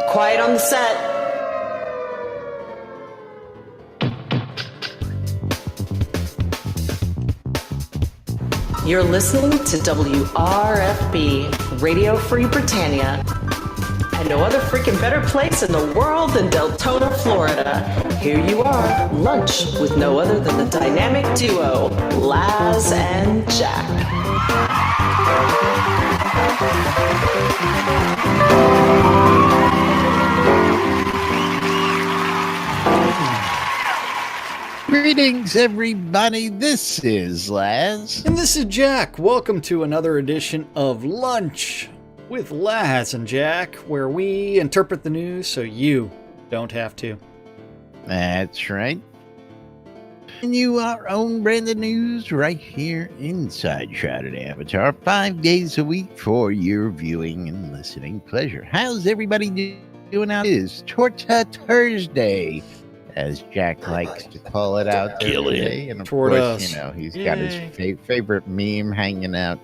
Quiet on the set. You're listening to WRFB, Radio Free Britannia. And no other freaking better place in the world than Deltona, Florida. Here you are, lunch with no other than the dynamic duo, Laz and Jack. Greetings, everybody. This is Laz. And this is Jack. Welcome to another edition of Lunch with Laz and Jack, where we interpret the news so you don't have to. That's right. And you our own brand of news right here inside Shroud Avatar, 5 days a week for your viewing and listening pleasure. How's everybody doing out? It is Torta Thursday, as Jack likes to call it out there today. And of course, you know, he's got his favorite meme hanging out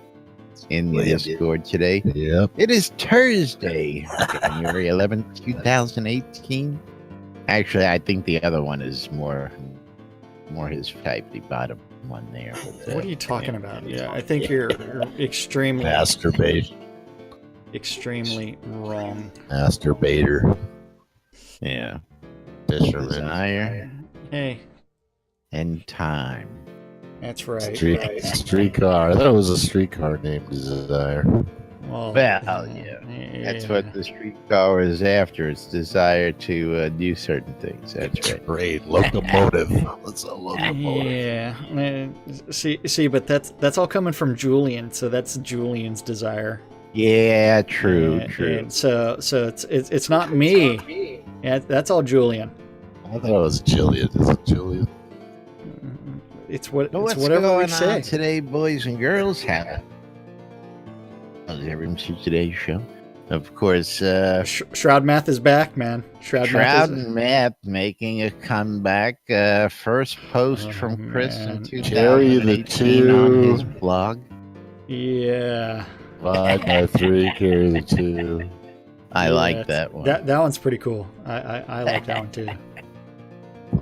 in the Discord today. Yep. It is Thursday, January 11th, 2018. Actually, I think the other one is more his type, the bottom one there. But, what are you talking about? Yeah, I think you're extremely wrong. Masturbator. Yeah. Fisherman. Desire. Hey. And time. That's right. Streetcar. I thought it was a streetcar named Desire. Well, yeah. That's what the streetcar is after. It's desire to do certain things. That's right. Great. Locomotive. That's a locomotive. Yeah. See, but that's all coming from Julian, so that's Julian's desire. Yeah, true. And so it's not me. Yeah, that's all Julian. I thought it was Jillian. Is it Julian? It's whatever going we say on today, boys and girls. How's everyone see today's show? Of course, Shroud Math is back, man. Shroud Math making a comeback. First post from Chris in 2018 on his blog. Yeah. 5x3 carry the 2. I like that one. That one's pretty cool. I like that one too.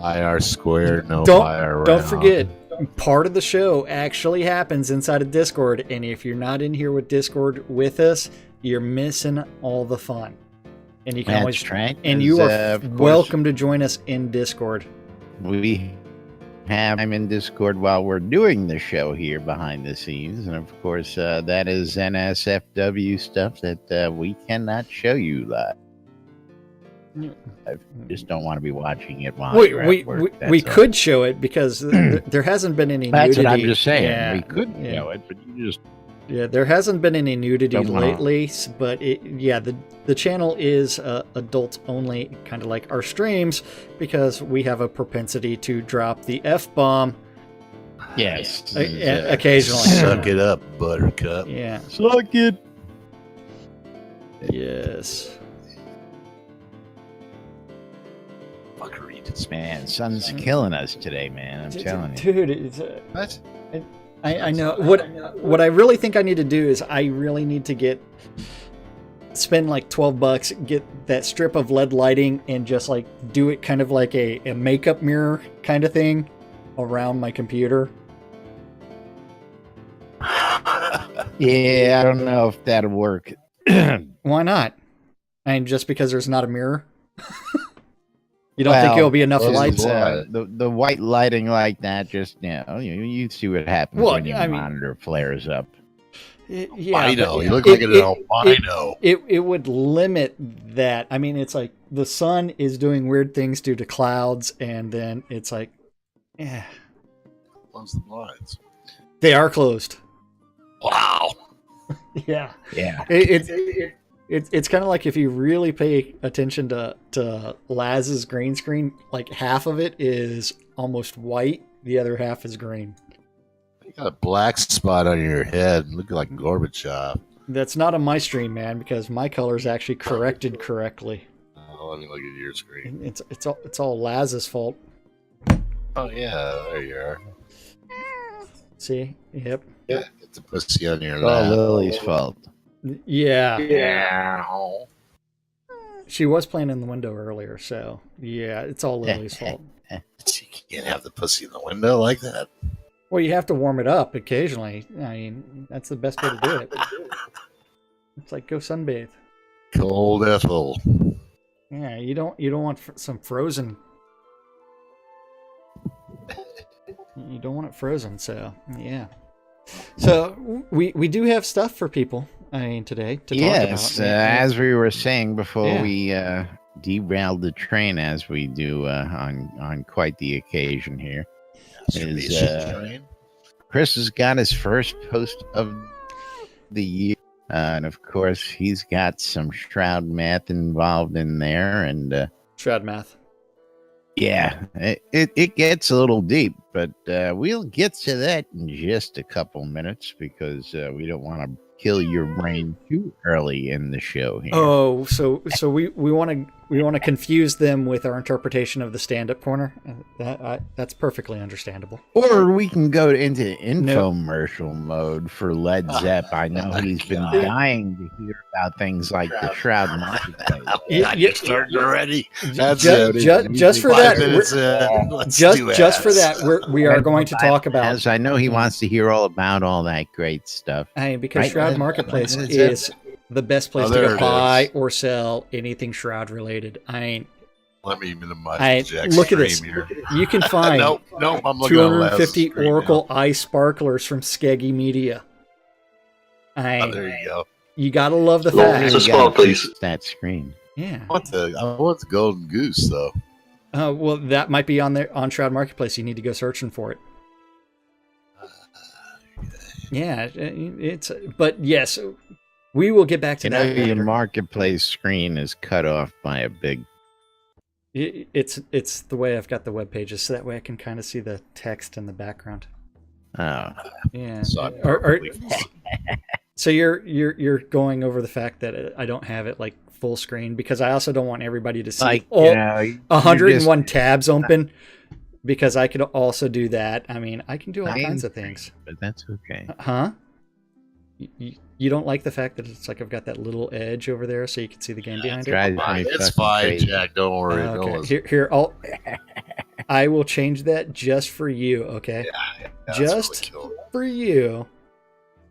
IR squared, no fire. Don't forget, part of the show actually happens inside of Discord, and if you're not in here with Discord with us, you're missing all the fun. And you can always try. And you are welcome to join us in Discord. We have I'm in Discord while we're doing the show here behind the scenes, and of course that is NSFW stuff that we cannot show you live. I just don't want to be watching it while you're at work. We could show it because there hasn't been any nudity. That's what I'm just saying. Yeah, we could show it, but you just... Yeah, there hasn't been any nudity lately, but the channel is adult only, kind of like our streams, because we have a propensity to drop the F-bomb. Yes. Occasionally. Suck it up, buttercup. Yeah. Suck it. Yes. Man, sun's killing us today, man. I'm telling you. Dude, it's... What? I know. What I really think I need to do is I really need to spend like $12, get that strip of LED lighting and just like do it kind of like a makeup mirror kind of thing around my computer. Yeah, I don't know if that'll work. Why not? Just because there's not a mirror? You don't think there'll be enough lights? The white lighting like that, just you see what happens when your monitor flares up. Bino. You look like an albino. It would limit that. I mean, it's like the sun is doing weird things due to clouds, and then it's like, Close the blinds. They are closed. Wow. Yeah. It's kind of like if you really pay attention to Laz's green screen, like half of it is almost white, the other half is green. You got a black spot on your head, looking like Gorbachev. That's not on my stream, man, because my color is actually corrected correctly. Let me look at your screen. It's all Laz's fault. Oh yeah, there you are. See? Yep. Yeah, get the pussy on your lap. Lily's fault. Yeah. Yeah. She was playing in the window earlier, so yeah, it's all Lily's fault. You can't have the pussy in the window like that. Well, you have to warm it up occasionally. I mean, that's the best way to do it. It's like go sunbathe. Cold Ethel. Yeah, you don't want some frozen. You don't want it frozen, so yeah. So we do have stuff for people. I mean, today to talk Yes, about. as we were saying before we derailed the train, as we do on quite the occasion here. Chris has got his first post of the year, and of course he's got some Shroud math involved in there, and Shroud math. Yeah, it gets a little deep, but we'll get to that in just a couple minutes because we don't want to kill your brain too early in the show here. Oh, so we want to confuse them with our interpretation of the stand-up corner. That's perfectly understandable. Or we can go into infomercial mode for Led Zepp. I know he's been dying to hear about things like the Shroud Marketplace. You're starting already. That's just for that. Just for that, we are going to talk about. As I know he wants to hear all about all that great stuff. Because Shroud Marketplace is the best place to go buy or sell anything Shroud related. Let me minimize Jack's look at this. here. You can find nope, I'm looking 250 Oracle Ice Sparklers from Skeggy Media. There you go. You gotta love the fact. It's a small, please. That screen. Yeah. I want the golden goose though. Well, that might be on Shroud Marketplace. You need to go searching for it. Yeah, but yes, we will get back to that. Your marketplace screen is cut off by a big. It's the way I've got the web pages, so that way I can kind of see the text in the background. Oh, yeah. So you're going over the fact that I don't have it like full screen because I also don't want everybody to see 101 tabs open. Because I could also do that. I mean, I can do all kinds of things. But that's okay. Huh? You don't like the fact that it's like I've got that little edge over there so you can see the game behind it? It's fine, Jack. Don't worry. Okay. Here, I will change that just for you, okay? Yeah, just for you.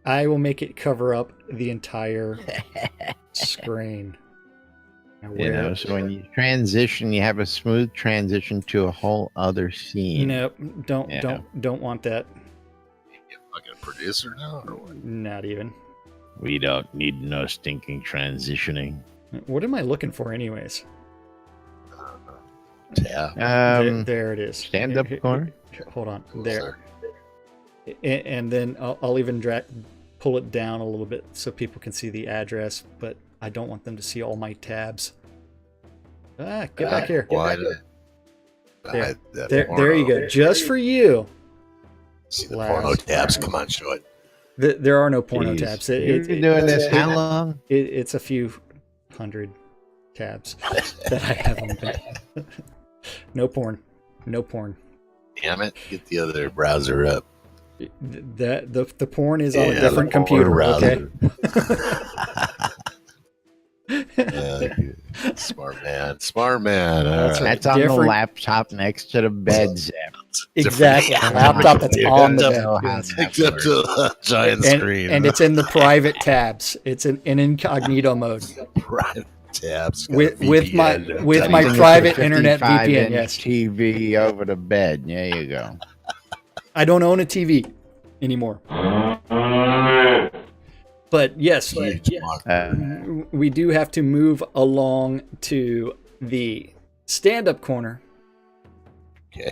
I will make it cover up the entire screen. So when you transition, you have a smooth transition to a whole other scene. Nope, don't want that. You fucking producer now, or what? Not even. We don't need no stinking transitioning. What am I looking for, anyways? Yeah. There it is. Stand up corner. Hold on, there. And then I'll even pull it down a little bit so people can see the address, but I don't want them to see all my tabs. Get back here. There you go. Just for you. See the porno tabs. Come on, show it. There are no porno tabs. You've been doing this how long? It's a few hundred tabs that I have on there. No porn. Damn it. Get the other browser up. The porn is on a different computer. Okay. Smart man. That's on the laptop next to the bed, Zip. Exactly. Laptop that's on the bed. Except a giant screen. And it's in the private tabs. It's in incognito mode. Private tabs. With my private internet VPN. Yes. TV over the bed. There you go. I don't own a TV anymore. But yes, we do have to move along to the stand-up corner. Okay.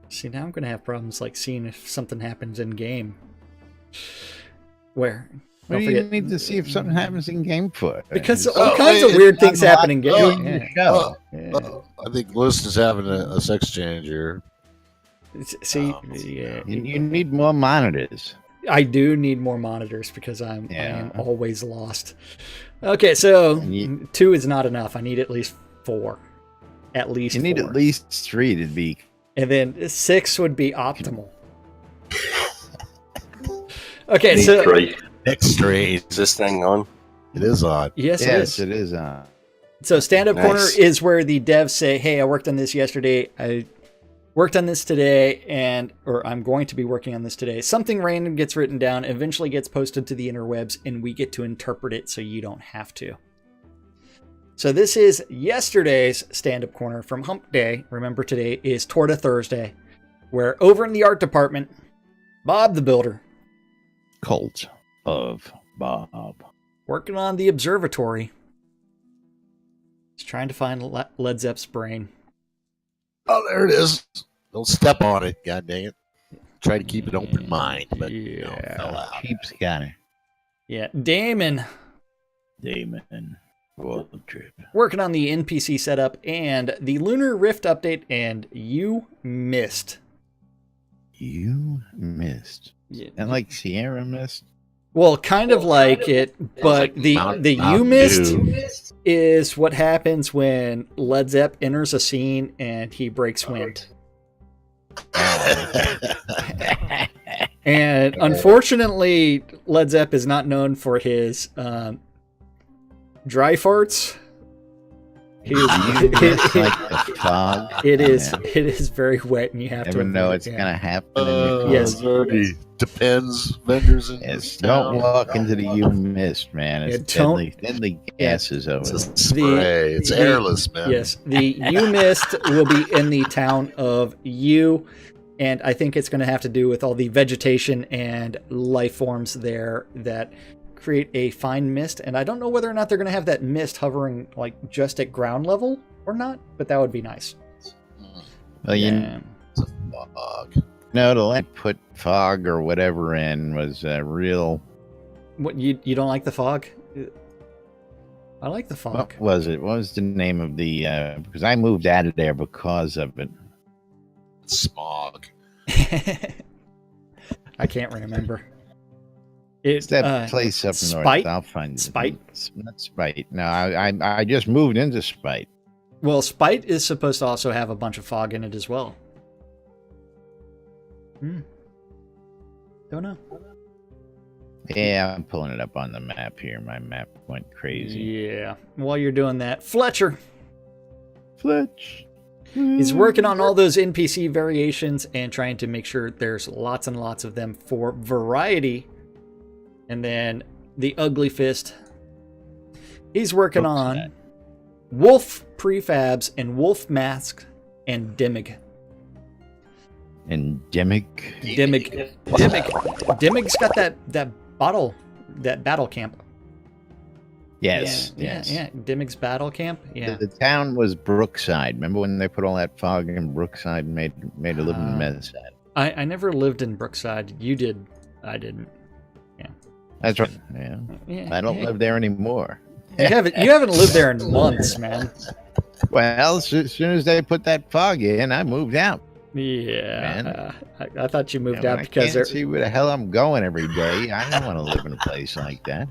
See, now I'm going to have problems like seeing if something happens in game. Where? What do you need to see if something happens in game for? Because all kinds of weird things happen in game. I think List is having a sex change here. See, you need more monitors. I do need more monitors because I am always lost. Okay, so 2 is not enough. I need at least 4. At least you need 4. at least 3 to be. And then 6 would be optimal. Okay, so 3. Next strange. Is this thing on? It is on. Yes, it is on. So stand-up Nice. corner is where the devs say, hey, I worked on this yesterday. I worked on this today, or I'm going to be working on this today. Something random gets written down, eventually gets posted to the interwebs, and we get to interpret it so you don't have to. So this is yesterday's stand-up corner from Hump Day. Remember, today is Torta Thursday, where over in the art department, Bob the Builder, Cult of Bob. working on the observatory, is trying to find Led Zepp's brain. Oh, there it is. Don't step on it. God dang it. Try to keep an open mind, but fell out. Keeps got it. Yeah, Damon World trip. working on the NPC setup and the Lunar Rift update, and you missed. You missed. And like Sierra missed. Well, kind of like it, but the you missed is what happens when Led Zepp enters a scene and he breaks wind. And unfortunately, Led Zepp is not known for his dry farts. Like the fog. It is very wet, and you have Never to know it's gonna happen. Yes. It already depends. Vendors and Yes, don't walk into the you mist, man. It's Yeah, don't- deadly gases over it's there. a spray. It's airless, man. Yes, the U mist will be in the town of U, and I think it's going to have to do with all the vegetation and life forms there that create a fine mist. And I don't know whether or not they're going to have that mist hovering like just at ground level or not, but that would be nice. Well, you Yeah. It's a fog. know, to let put fog or whatever in was a real. What, you don't like the fog? I like the fog. What was it? What was the name of the? Because I moved out of there because of it. Smog. I can't remember. It's that place up Spite? north. I'll find it. Spite? Not Spite. No, I just moved into Spite. Well, Spite is supposed to also have a bunch of fog in it as well. Don't know. Yeah, I'm pulling it up on the map here. My map went crazy. Yeah. While you're doing that, Fletcher, Fletch. he's working on all those NPC variations and trying to make sure there's lots and lots of them for variety. And then the Ugly Fist, he's working on Wolf Prefabs and Wolf Mask and Dimig. Endemic. Dimig's got that battle camp. Yes. Yeah. Dimig's battle camp. Yeah. The town was Brookside. Remember when they put all that fog in Brookside and made a living mess at it? I never lived in Brookside. You did. I didn't. That's right. Yeah. I don't live there anymore. You haven't lived there in months, man. Well, as soon as they put that fog in, I moved out. Yeah. I thought you moved When out I because can't see where the hell I'm going every day. I don't want to live in a place like that.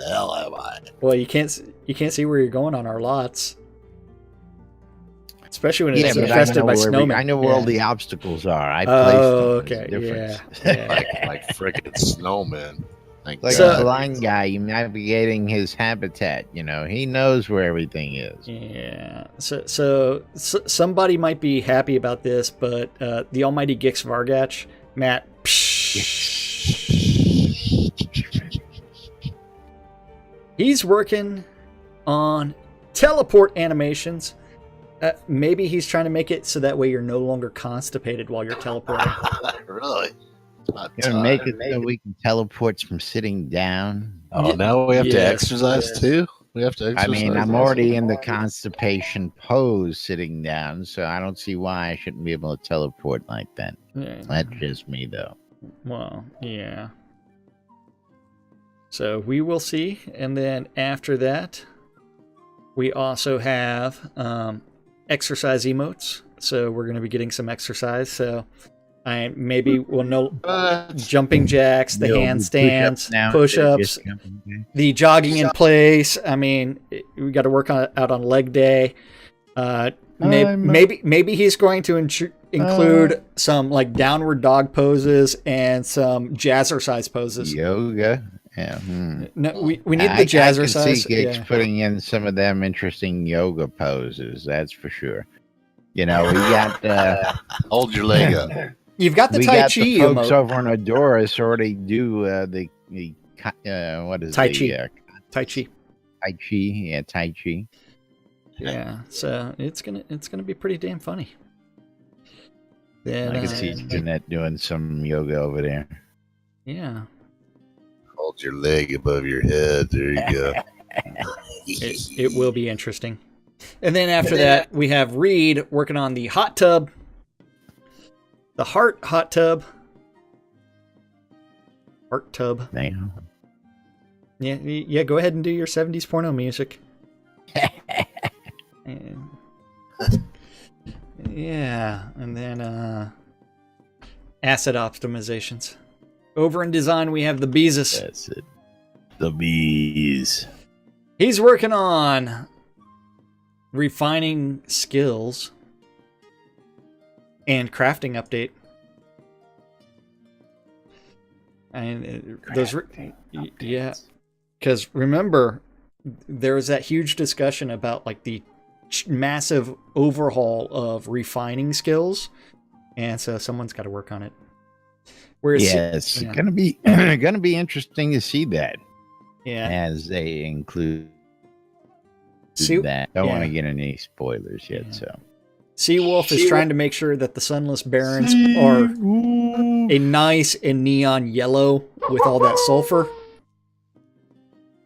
Hell am I? Well, you can't see where you're going on our lots. Especially when it's but infested by snowmen. I know where all the obstacles are. I Oh, placed them. okay. There's a Yeah. difference. Like freaking snowmen. Thank Like So- a blind guy navigating his habitat. You know, he knows where everything is. Yeah. So somebody might be happy about this, but the almighty Gix Vargach, Matt, he's working on teleport animations. Maybe he's trying to make it so that way you're no longer constipated while you're teleporting. Really? It's about Gonna time. make it so we can teleport from sitting down. Oh, now we have to Yes. exercise too? We have to I exercise. mean, I'm already in the constipation pose sitting down, so I don't see why I shouldn't be able to teleport like that. Yeah. That's just me, though. Well, yeah. So we will see. And then after that, we also have exercise emotes. So we're going to be getting some exercise. So maybe we'll know jumping jacks, the handstands, push-ups, the jogging in place. I mean, we got to work out on leg day. Maybe he's going to include some like downward dog poses and some jazzercise poses. Yoga Yeah. No, we need the jazzercise. I can see Gigs putting in some of them interesting yoga poses. That's for sure. You know, we got hold your leg up. You've got the we Tai got Chi the folks emote. over on Adoris already do the what is Tai the, Chi. Tai Chi. Tai Chi, yeah, Tai Chi. Yeah, so it's gonna be pretty damn funny. Then I can see Jeanette doing some yoga over there. Yeah. Hold your leg above your head. There you go. It will be interesting. And then after that, we have Reed working on the hot tub. The heart hot tub. Heart tub. Damn. Yeah, go ahead and do your 70s porno music. And, yeah, and then asset optimizations. Over in design, we have the Beezus. That's it. The bees. He's working on refining skills and crafting update. And yeah, because remember, there was that huge discussion about like the massive overhaul of refining skills, and so someone's got to work on it. Whereas, it's gonna be interesting to see that. Yeah, as they include that. Don't want to get any spoilers yet. So, Seawolf is trying to make sure that the Sunless Barrens are a nice and neon yellow with all that sulfur.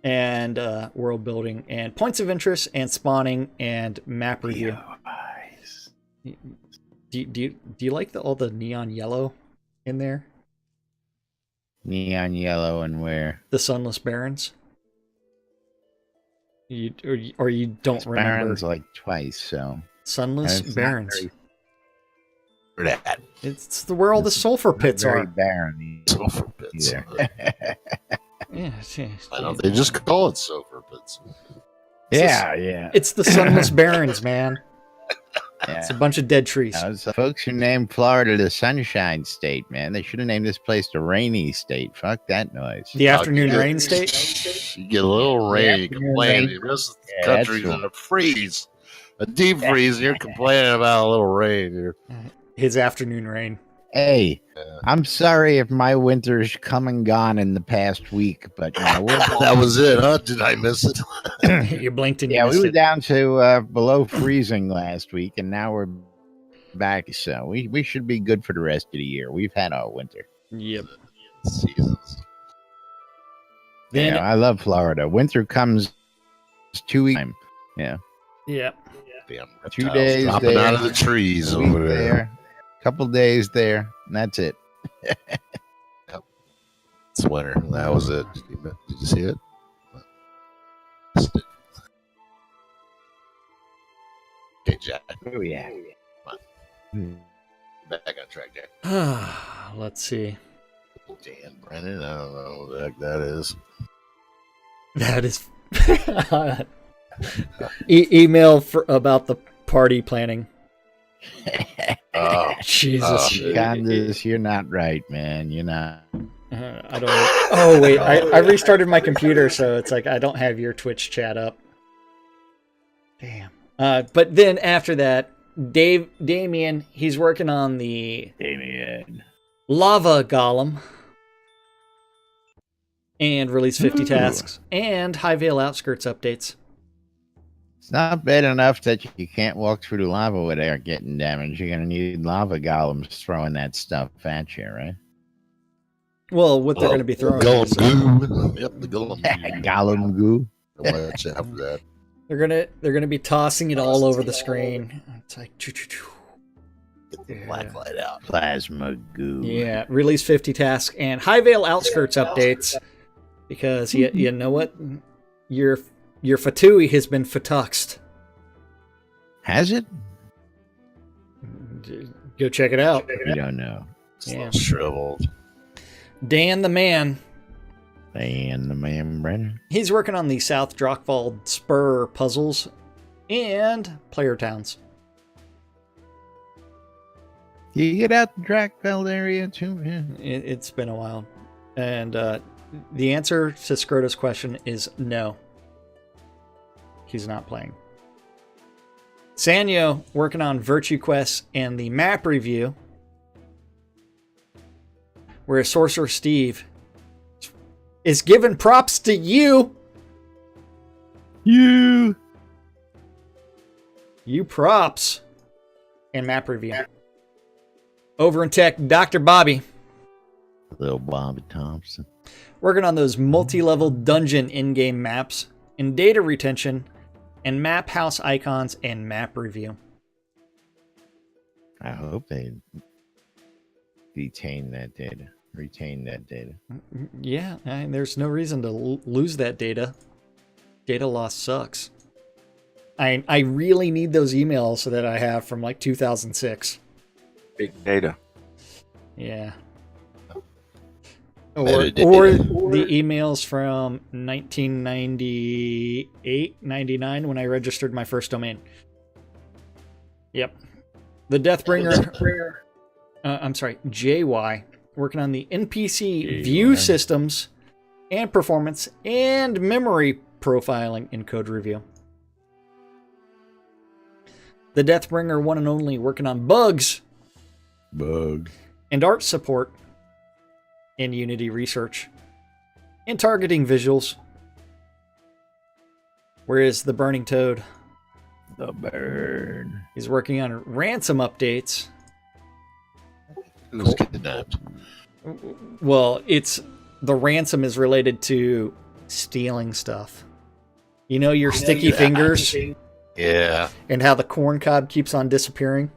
And world building and points of interest and spawning and map review. Do you like all the neon yellow in there? Neon yellow and where? The Sunless Barrens. Or you don't remember? Barrens like twice, so Sunless Barrens. That. It's where all the sulfur pits are. Barren. Sulfur pits. Yeah, I know they just call it sulfur pits. Yeah. It's the Sunless Barrens, man. Yeah. It's a bunch of dead trees. Those folks who named Florida the Sunshine State, man. They should have named this place the Rainy State. Fuck that noise. The afternoon rain state? You get a little rain, you complain. The rest of the country's in a freeze. A deep freeze, and you're complaining about a little rain here. His afternoon rain. Hey, I'm sorry if my winter's come and gone in the past week, but you know, that was it, huh? Did I miss it? You blinked and yeah, missed we were it. down to below freezing last week, and now we're back. So we should be good for the rest of the year. We've had our winter. Yep. Seasons. Then, I love Florida. Winter comes 2 weeks. Yeah. Yep. Damn 2 days dropping there, out of the trees a week over there. Couple days there, and that's it. Yep. It's winter. That was it. Did you see it? Okay, Jack. Oh yeah. Back on track, Jack. Let's see. Dan Brennan. I don't know what the heck that is. That is email about the party planning. Oh, Jesus. Candace, you're not right, man. You're not. I don't. Oh wait, I restarted my computer, so it's like I don't have your Twitch chat up. Damn. But then after that, Damien, he's working on the Lava Golem and release 50 tasks and High Vale Outskirts updates. It's not bad enough that you can't walk through the lava without getting damaged. You're gonna need lava golems throwing that stuff at you, right? Well, what they're going to be throwing. Golem goo. Yep, the golem goo. Golem goo. Watch out for that. They're gonna be tossing it all over the screen. It's like choo-choo-choo. Get the black light out. Plasma goo. Yeah, release 50 tasks and High Vale Outskirts updates because you know what, your Fatui has been fatuxed. Has it? Go check it out. You don't know. Yeah. Shriveled. Dan the Man. And the man, Brennan. He's working on the South Drockvald Spur puzzles and player towns. You get out the Drakfeld area too, man. It's been a while. And The answer to Scrota's question is no. He's not playing. Sanyo working on Virtue Quest and the map review. Whereas Sorcerer Steve is giving props to you. You props. And map review. Over in tech, Dr. Bobby. Little Bobby Thompson. Working on those multi-level dungeon in-game maps and data retention and map house icons and map review. I hope they retain that data. Yeah, there's no reason to lose that data. Data loss sucks. I really need those emails that I have from like 2006. Big data. Yeah. Or the emails from 1998, 99 when I registered my first domain. Yep. The Deathbringer. I'm sorry, JY. Working on the NPC view systems and performance and memory profiling in code review. The Deathbringer one and only working on bugs. And art support. In Unity research and targeting visuals. Whereas the Burning Toad, The bird, is working on ransom updates. Who's kidnapped? Well, the ransom is related to stealing stuff. You know your sticky fingers? Yeah. And how the corn cob keeps on disappearing?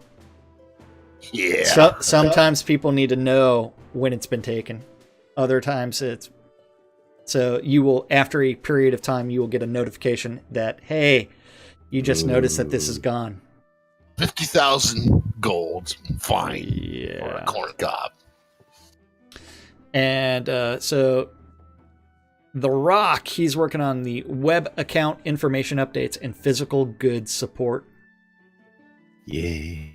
Yeah. Sometimes people need to know when it's been taken. Other times so you will, after a period of time, you will get a notification that, hey, you just noticed that this is gone. 50,000 gold fine for a Yeah. corn cob. And so The Rock, he's working on the web account information updates and physical goods support. yay.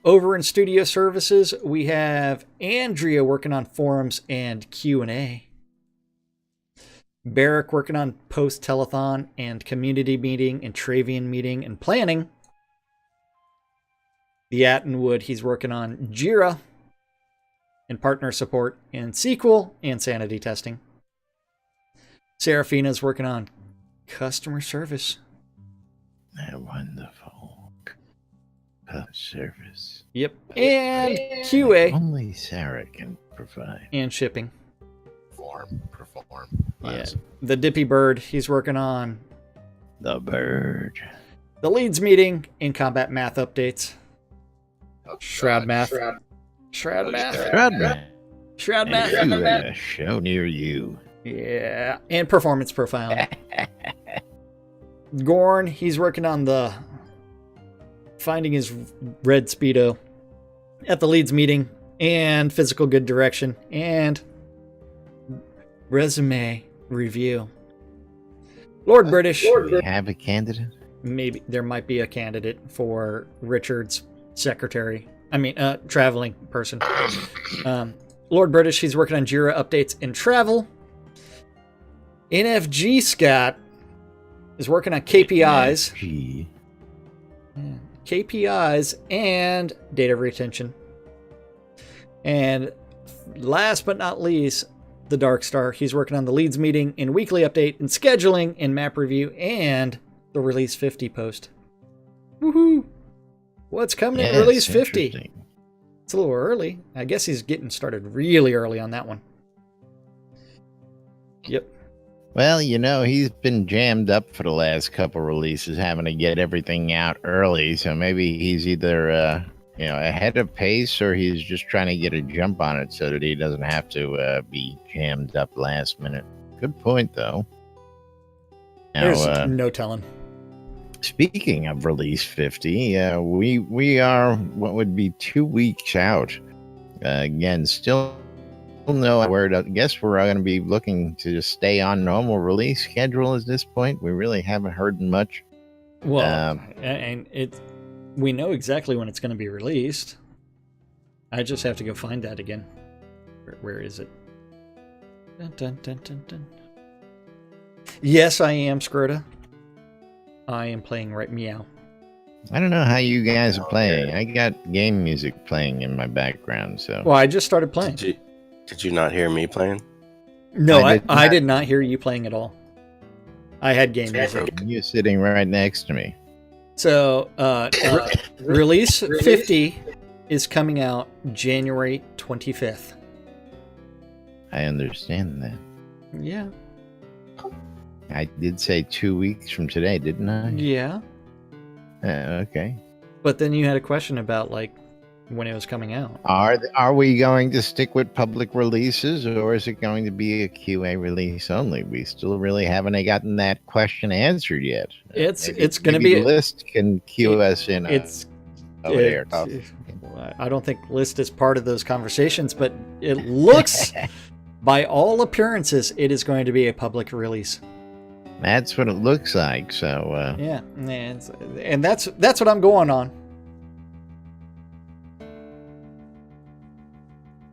Over in Studio Services, we have Andrea working on forums and Q&A. Barrick working on post-telethon and community meeting and Travian meeting and planning. The Attenwood, he's working on Jira and partner support and SQL and sanity testing. Seraphina's working on customer service. That wonderful service. Yep. And QA Only Sarah can provide. and shipping. Perform. Yeah. The Dippy Bird, he's working on The bird. the leads meeting and combat math updates. Shroud math. Shroud math. A show near you. Yeah. And performance profiling. Gorn, he's working on the finding his red Speedo at the leads meeting and physical good direction and resume review. Lord British. Do we have a candidate? Maybe there might be a candidate for Richard's secretary. Traveling person. Lord British, he's working on Jira updates and travel. NFG Scott is working on KPIs. Gee. KPIs and data retention. And last but not least, the Dark Star. He's working on the leads meeting and weekly update and scheduling and map review and the release 50 post. Woohoo! What's coming in release 50? Interesting. It's a little early. I guess he's getting started really early on that one. Yep. Well, he's been jammed up for the last couple releases, having to get everything out early. So maybe he's either, ahead of pace, or he's just trying to get a jump on it so that he doesn't have to be jammed up last minute. Good point, though. There's Now, no telling. speaking of release 50, we are what would be 2 weeks out. Again, still no word. I guess we're going to be looking to just stay on normal release schedule at this point. We really haven't heard much. Well, and we know exactly when it's going to be released. I just have to go find that again. Where is it? Dun, dun, dun, dun, dun. Yes, I am, Scroda. I am playing right meow. I don't know how you guys are playing. I got game music playing in my background, so. Well, I just started playing. Did you not hear me playing? No, I did not hear you playing at all. I had game music. You're sitting right next to me. So, release 50 is coming out January 25th. I understand that. Yeah. I did say 2 weeks from today, didn't I? Yeah. Okay. But then you had a question about, like, when it was coming out. Are we going to stick with public releases, or is it going to be a QA release only? We still really haven't gotten that question answered yet. It's going to be List can cue us in. Over there. I don't think List is part of those conversations, but it looks, by all appearances, it is going to be a public release. That's what it looks like. So yeah, and that's what I'm going on.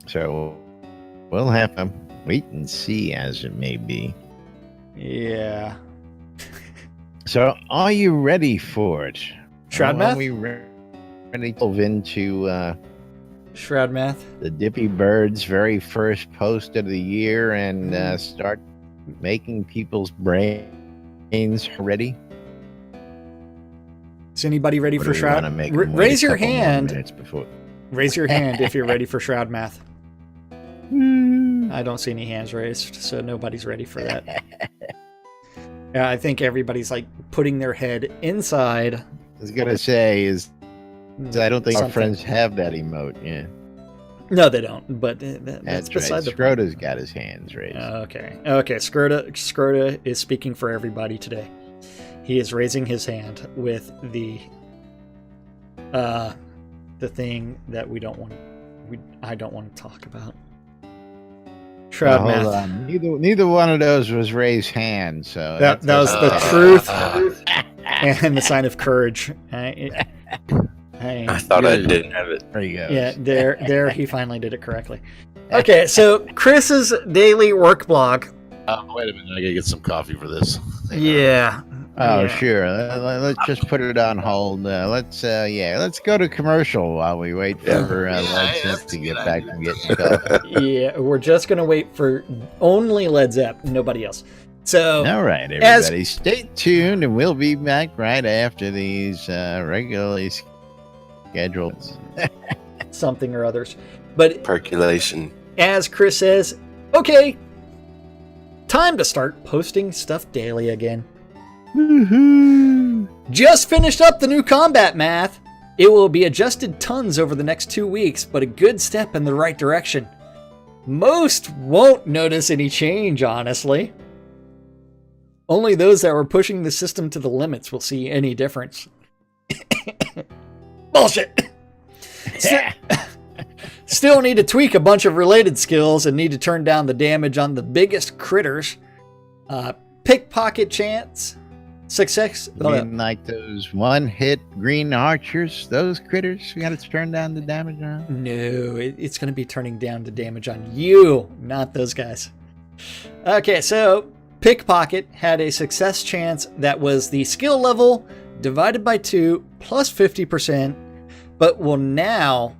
So we'll have to wait and see, as it may be. Yeah. So are you ready for it? Shroud Math? Are we ready to delve into Shroud Math? The Dippy Bird's very first post of the year and start making people's brains ready? Is anybody ready for Shroud? Raise your hand. Raise your hand if you're ready for Shroud Math. I don't see any hands raised, so nobody's ready for that. Yeah, I think everybody's like putting their head inside. I was gonna say I don't think our friends have that emote. Yeah. No, they don't. But that's beside the point. Scrota's got his hands raised. Okay. Scrota is speaking for everybody today. He is raising his hand with the thing that I don't want to talk about. Shroud Math. Hold on. Neither one of those was raised hands, so that was the truth and the sign of courage. I thought I didn't have it. There you go. Yeah, there he finally did it correctly. Okay, so Chris's daily work blog. Wait a minute, I gotta get some coffee for this. Yeah. Oh, sure. Let's just put it on hold. Let's go to commercial while we wait for Led Zepp to get back from getting coffee. Yeah, we're just gonna wait for only Led Zepp, nobody else. So, all right, everybody, stay tuned, and we'll be back right after these regularly scheduled something or others. But percolation. As Chris says, okay, time to start posting stuff daily again. Woohoo! Just finished up the new combat math. It will be adjusted tons over the next 2 weeks, but a good step in the right direction. Most won't notice any change, honestly. Only those that were pushing the system to the limits will see any difference. Bullshit! Still need to tweak a bunch of related skills and need to turn down the damage on the biggest critters. Pickpocket chance. Success. You mean like those one-hit green archers, those critters? We got to turn down the damage on? No, it's going to be turning down the damage on you, not those guys. Okay, so Pickpocket had a success chance that was the skill level divided by 2 plus 50%, but will now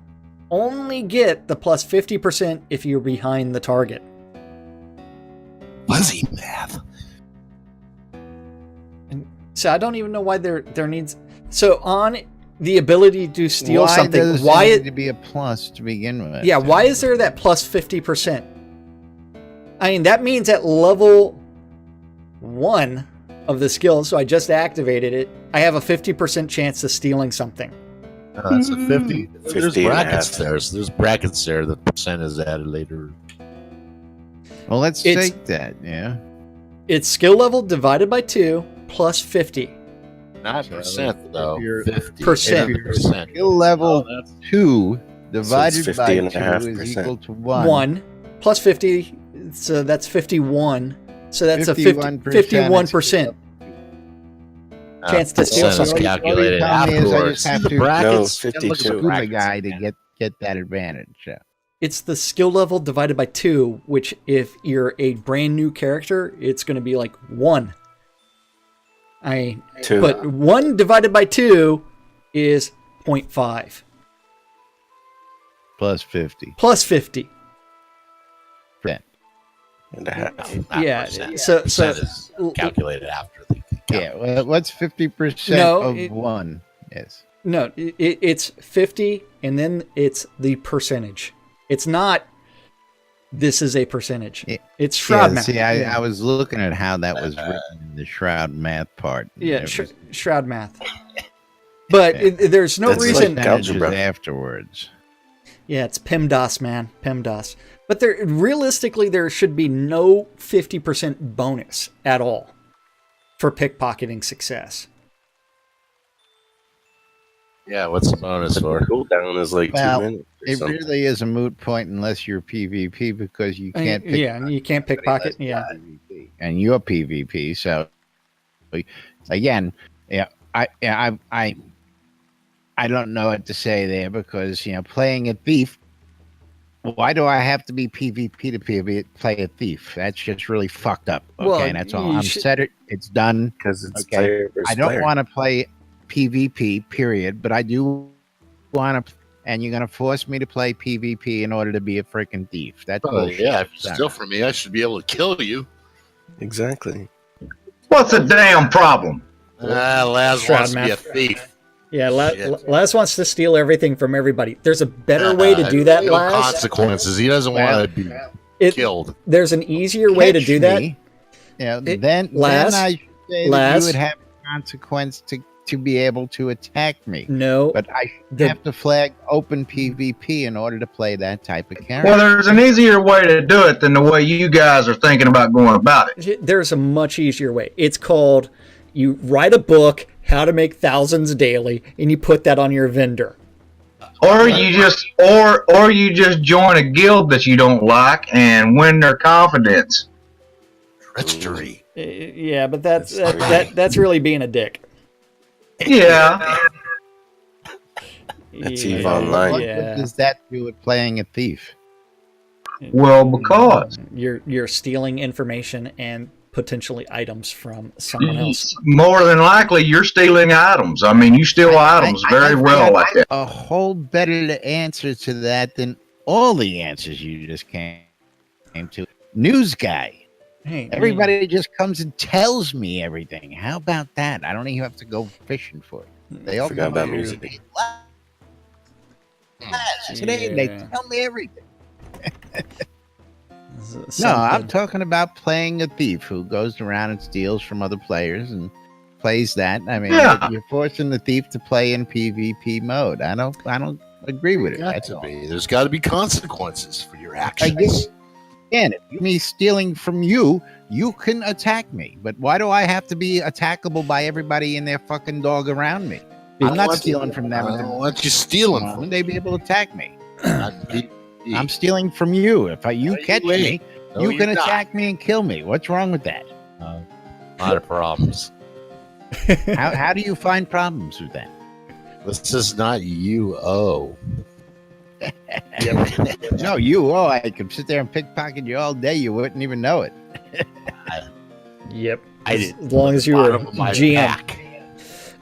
only get the plus 50% if you're behind the target. Fuzzy math. So I don't even know why there needs. So on the ability to steal something, does it need to be a plus to begin with? Yeah, why is there that plus 50%? I mean, that means at level 1 of the skill, so I just activated it, I have a 50% chance of stealing something. That's a 50. There's 50 brackets there. So there's brackets there. The percent is added later. Well, let's take that. Yeah. It's skill level divided by 2 plus 50. Not percent, though. 50. Percent. Skill level 2 divided So by 2 50.5%. is equal to 1. 1 plus 50, so that's 51. So that's a 51% chance to steal Percent is something. calculated All you tell me is I afterwards. just have The to brackets. No, look 52. at the guy to get that advantage. Yeah. It's the skill level divided by 2, which if you're a brand new character, it's going to be like 1. 2. But 1 divided by 2 is 0.5. Plus 50. Plus 50. And a half. Yeah, Percent. so Percent is calculated after the Yeah, well, what's 50% No, of it- 1? Yes. No, it's 50, and then it's the percentage. It's not, this is a percentage. Yeah. It's Shroud Yeah, math. see, I was looking at how that was written in the Shroud math part. Yeah, It was Shroud math. But there's no That's reason. like algebra. afterwards. Yeah, it's PEMDAS, man. PEMDAS. But realistically, there should be no 50% bonus at all for pickpocketing success. Yeah, what's the bonus for? Cooldown is like Well, 2 minutes. Or It something. really is a moot point unless you're PvP because you can't pick Yeah, and you can't pickpocket. Yeah. PvP, and you're PvP. So again, I don't know what to say there because playing a thief. Why do I have to be PvP to play a thief? That's just really fucked up. Okay, Well, that's all. you I'm should- said it. It's done. Because it's Okay. player versus I don't player. want to play PvP, period, but I do want to, and you're going to force me to play PvP in order to be a freaking thief. That's Oh, bullshit. yeah, if you steal from me, I should be able to kill you. Exactly. What's the damn problem? Laz Shroud wants to be a math. thief. Yeah, Shit. Laz wants to steal everything from everybody. There's a better way to do that, no Laz. consequences. He doesn't Well, want to be It, killed. there's an easier way to Catch do that. me, It- then Laz, I should say that Laz. you would have a consequence to be able to attack me. No, But I The- have to flag open PvP in order to play that type of character. Well, there's an easier way to do it than the way you guys are thinking about going about it. there's a much easier way. It's called, you write a book, how to make thousands daily, and you put that on your vendor. Or you just join a guild that you don't like and win their confidence. Treachery. Yeah, but that's That's that's really being a dick. Yeah. That's Yeah, EVE Online. What Yeah, does that do with playing a thief? Well, because you're stealing information and potentially items from someone else. more than likely you're stealing items. I mean, you steal items very well like that. A whole better answer to that than all the answers you just came to. News guy. Hey, Everybody just comes and tells me everything. How about that? I don't even have to go fishing for it. They all Forgot come about here music. and say, today and they Yeah. tell me everything. No, something. I'm talking about playing a thief who goes around and steals from other players and plays that. I mean, Yeah. you're forcing the thief to play in PvP mode. I don't agree with it. Got That's to all. be. There's got to be consequences for your I actions. guess, again, if me stealing from you, you can attack me. But why do I have to be attackable by everybody and their fucking dog around me? I'm not stealing from them. I don't want you stealing from Wouldn't they be able to attack me? me. I'm stealing from you. If you catch me, No, you you're can not. attack me and kill me. What's wrong with that? A lot of problems. How do you find problems with that? This is not UO. No, I could sit there and pickpocket you all day. You wouldn't even know it. Yep. I As did. long as you were Bottom of my GM. back.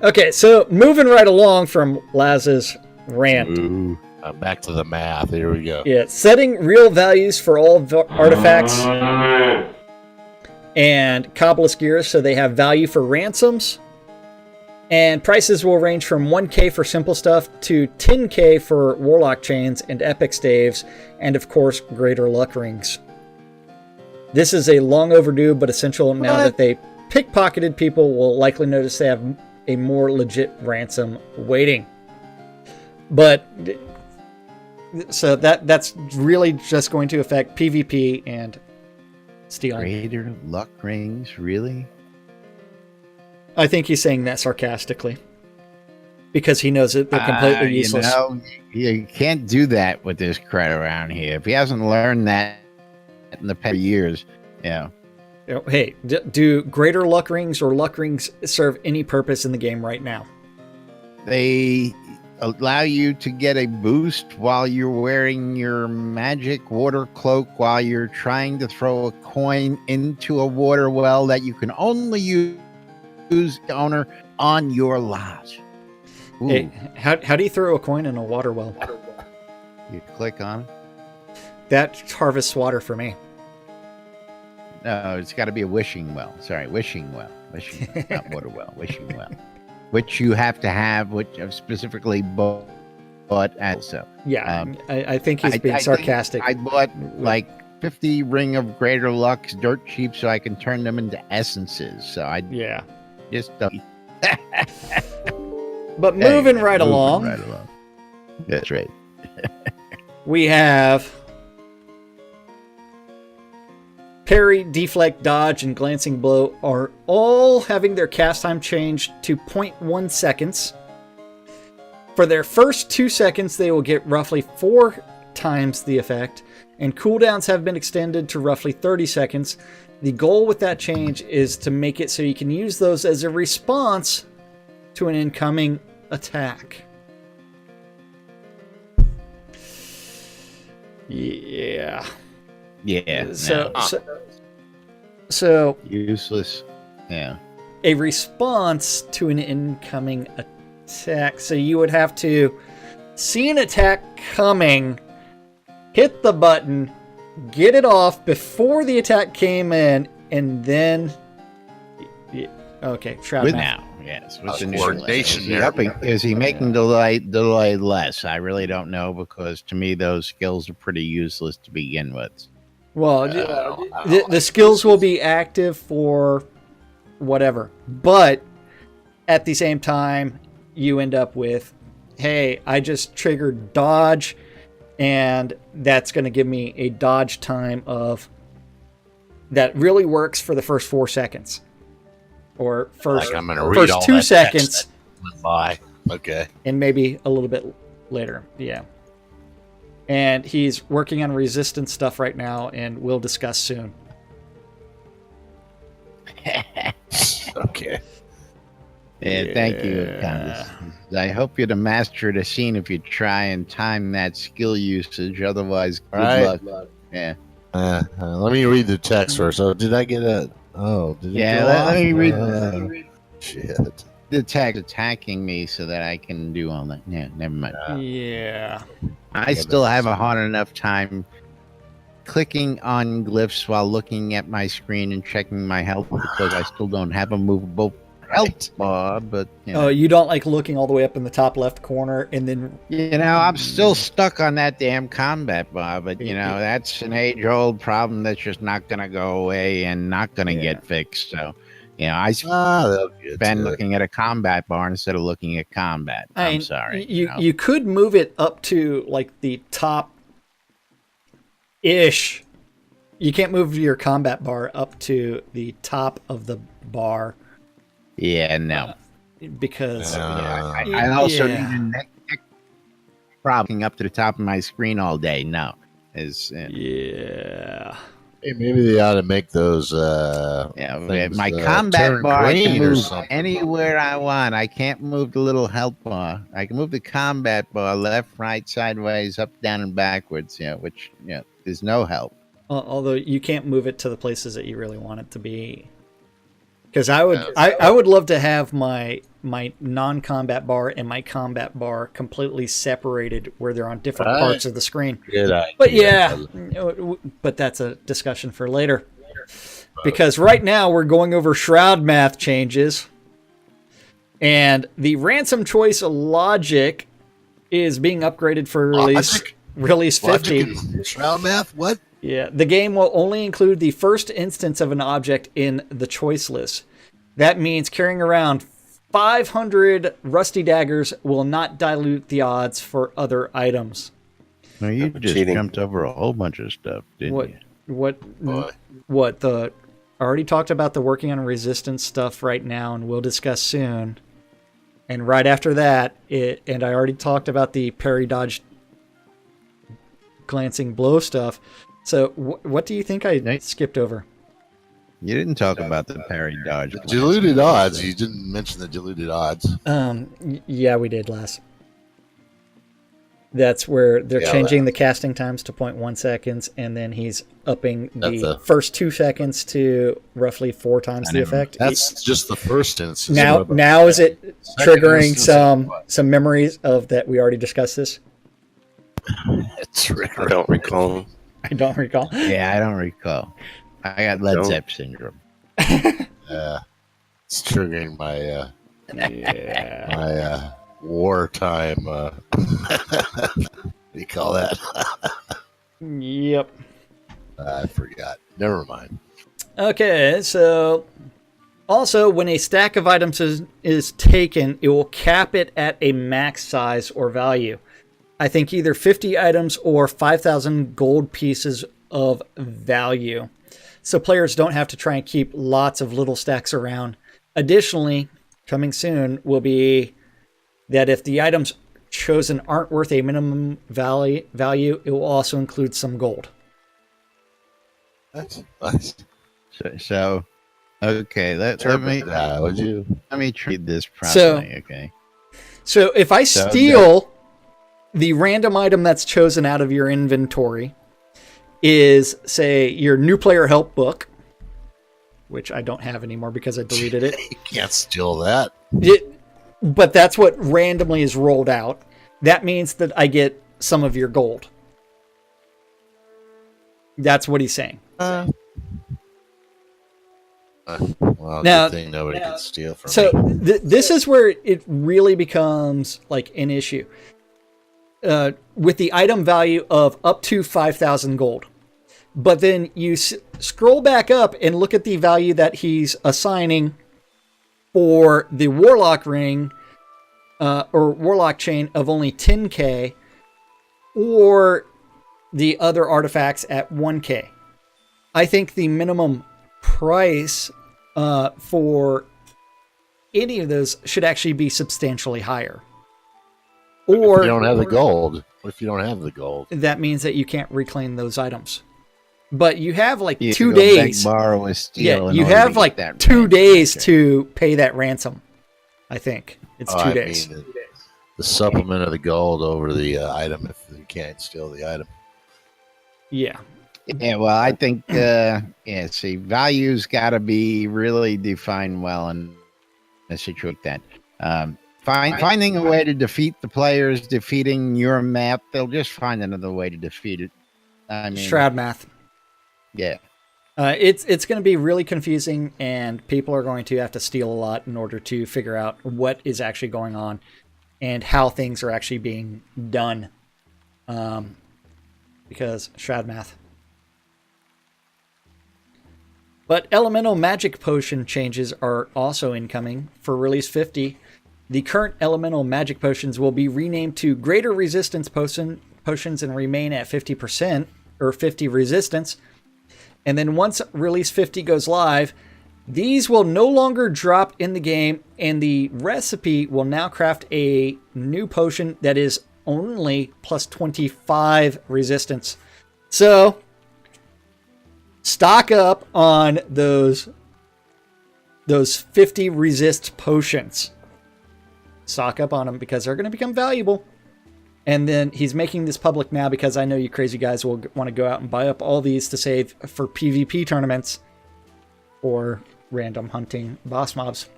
Okay, so moving right along from Laz's rant. Ooh. Back to the math. Here we go. Yeah, setting real values for all artifacts and Kabbalist gears so they have value for ransoms. And prices will range from 1k for simple stuff to 10k for warlock chains and epic staves, and of course, greater luck rings. This is a long overdue but essential now that they pickpocketed people will likely notice they have a more legit ransom waiting. But so that's really just going to affect PvP and stealing. Greater luck rings, really? I think he's saying that sarcastically because he knows that they're completely useless. You can't do that with this crowd around here. If he hasn't learned that in the past years, Hey, do greater luck rings or luck rings serve any purpose in the game right now? they allow you to get a boost while you're wearing your magic water cloak while you're trying to throw a coin into a water well that you can only use owner on your lot. Ooh. Hey, how do you throw a coin in a water well? You click on it. That harvests water for me. No, it's got to be a wishing well. Sorry, wishing well. Wishing, not water well. Wishing well, which you have to have, which I've specifically bought at. So yeah, I think he's being sarcastic. I bought like 50 Ring of Greater Lux dirt cheap so I can turn them into essences. So I just don't. But moving right along. That's right. We have parry, deflect, dodge, and glancing blow are all having their cast time changed to 0.1 seconds. For their first 2 seconds, they will get roughly 4 times the effect, and cooldowns have been extended to roughly 30 seconds. The goal with that change is to make it so you can use those as a response to an incoming attack. Yeah. Yeah. So useless. Yeah. A response to an incoming attack. So you would have to see an attack coming, hit the button, get it off before the attack came in, and then. Okay, Shroud with math. now. Yes, with the coordination is he making delay less? I really don't know, because to me those skills are pretty useless to begin with. Well, the skills will be active for whatever, but at the same time, you end up with, hey, I just triggered dodge, and that's going to give me a dodge time of that really works for the first 4 seconds. Or first 2 seconds. Bye. Okay. And maybe a little bit later. Yeah. And he's working on resistance stuff right now, and we'll discuss soon. Okay. Yeah, thank you, Candace. I hope you're the master of the scene if you try and time that skill usage. Otherwise, good luck. Yeah. Let me read the text first. Oh, did I get a... Oh, did it go let off? me read. Shit. The tag attacking me so that I can do all that. Yeah, never mind. Yeah. I still have a hard enough time clicking on glyphs while looking at my screen and checking my health, because I still don't have a movable health bar. But Oh, you don't like looking all the way up in the top left corner and then... I'm still stuck on that damn combat bar, but that's an age-old problem that's just not going to go away and not going to get fixed. So, I spend looking at a combat bar instead of looking at combat. I'm sorry. You could move it up to like the top-ish. You can't move your combat bar up to the top of the bar. Yeah, no. Because I also need a neck problem up to the top of my screen all day. No. Yeah. Hey, maybe they ought to make those things, my combat bar I can move anywhere I want. I can't move the little health bar. I can move the combat bar left, right, sideways, up, down, and backwards, which there's no help. Although you can't move it to the places that you really want it to be. Because I would love to have my non-combat bar and my combat bar completely separated, where they're on different parts of the screen. Good idea. But that's a discussion for later. Because right now we're going over Shroud math changes, and the ransom choice logic is being upgraded for release 50. Shroud math? What? Yeah, the game will only include the first instance of an object in the choice list. That means carrying around 500 rusty daggers will not dilute the odds for other items. No, you just jumped over a whole bunch of stuff, didn't you? I already talked about the working on resistance stuff right now, and we'll discuss soon. And right after that, and I already talked about the parry dodge glancing blow stuff. So what do you think I skipped over? You didn't talk about the parry dodge. Diluted odds. You didn't mention the diluted odds. Yeah, we did last. That's where they're changing the casting times to 0.1 seconds, and then he's upping the first 2 seconds to roughly 4 times the effect. That's just the first instance. Now is it triggering some memories of that? We already discussed this. I don't recall. I don't recall. Yeah, I don't recall. I got Led Zepp syndrome. It's triggering my my wartime. What do you call that? Yep. I forgot. Never mind. Okay, so also when a stack of items is taken, it will cap it at a max size or value. I think either 50 items or 5,000 gold pieces of value. So players don't have to try and keep lots of little stacks around. Additionally, coming soon will be that if the items chosen aren't worth a minimum value, it will also include some gold. That's nice. So okay, let me treat this properly, okay? So if I steal the random item that's chosen out of your inventory is, say, your new player help book, which I don't have anymore because I deleted it. You can't steal that. But that's what randomly is rolled out. That means that I get some of your gold. That's what he's saying. Well, Now, good thing nobody can steal from so me. this is where it really becomes like an issue. With the item value of up to 5,000 gold. But then you scroll back up and look at the value that he's assigning for the Warlock ring or Warlock chain of only 10k, or the other artifacts at 1k. I think the minimum price for any of those should actually be substantially higher. Or if you don't have the gold. What if you don't have the gold? That means that you can't reclaim those items. But you have like You 2 go back, days. borrow, and steal in you order have to like get that 2 ransom. days Okay. to pay that ransom. I think it's 2 I days. mean, the supplement of the gold over the item if you can't steal the item. Yeah. Yeah, well, I think, see, value's got to be really defined well in a situation like that. Finding a way to defeat the players, defeating your map, they'll just find another way to defeat it. I mean, Shroud math. yeah. It's going to be really confusing, and people are going to have to steal a lot in order to figure out what is actually going on and how things are actually being done. Because Shroud math. But elemental magic potion changes are also incoming for release 50. The current elemental magic potions will be renamed to greater resistance potions and remain at 50% or 50 resistance. And then once release 50 goes live, these will no longer drop in the game, and the recipe will now craft a new potion that is only plus 25 resistance. So stock up on those 50 resist potions. Stock up on them because they're going to become valuable. And then he's making this public now because I know you crazy guys will want to go out and buy up all these to save for PvP tournaments or random hunting boss mobs.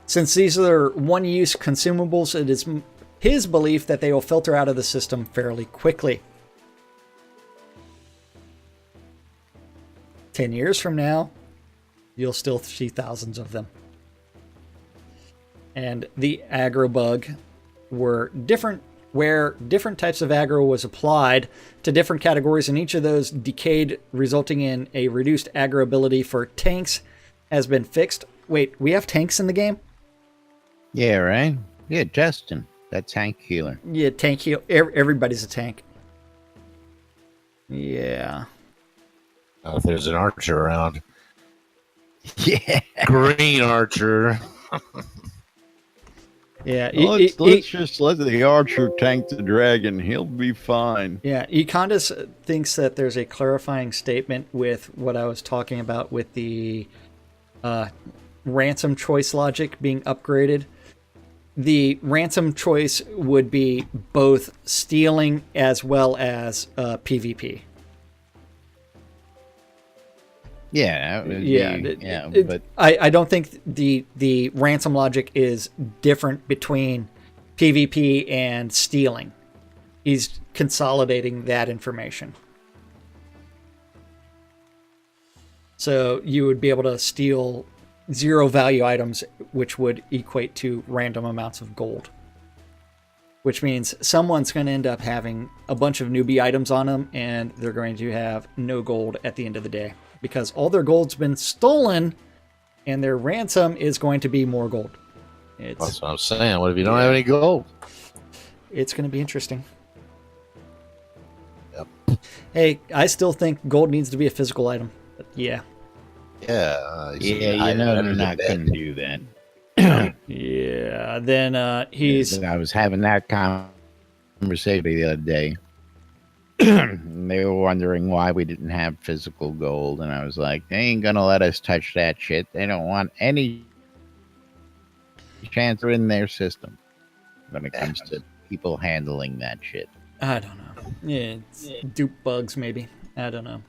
Since these are one-use consumables, it is his belief that they will filter out of the system fairly quickly. 10 years from now, you'll still see thousands of them. And the aggro bug were different, where different types of aggro was applied to different categories, and each of those decayed, resulting in a reduced aggro ability for tanks has been fixed. Wait, we have tanks in the game? Yeah, right? Yeah, Justin, that tank healer. Yeah, tank heal. Everybody's a tank. Yeah. If there's an archer around. Yeah. Green archer. Yeah. Let's just let the archer tank the dragon. He'll be fine. Yeah, Econdas thinks that there's a clarifying statement with what I was talking about with the ransom choice logic being upgraded. the ransom choice would be both stealing as well as PvP. Yeah, But I don't think the ransom logic is different between PvP and stealing. He's consolidating that information. So you would be able to steal 0 value items, which would equate to random amounts of gold. Which means someone's going to end up having a bunch of newbie items on them, and they're going to have no gold at the end of the day. Because all their gold's been stolen, and their ransom is going to be more gold. That's what I'm saying. What if you don't have any gold? It's going to be interesting. Yep. Hey, I still think gold needs to be a physical item. But yeah. Yeah. you know they're not going to do that. Yeah. Then he's... I was having that conversation the other day. They were wondering why we didn't have physical gold, and I was like, they ain't gonna let us touch that shit. They don't want any chance in their system when it comes to people handling that shit. I don't know. Yeah, it's dupe bugs maybe. I don't know.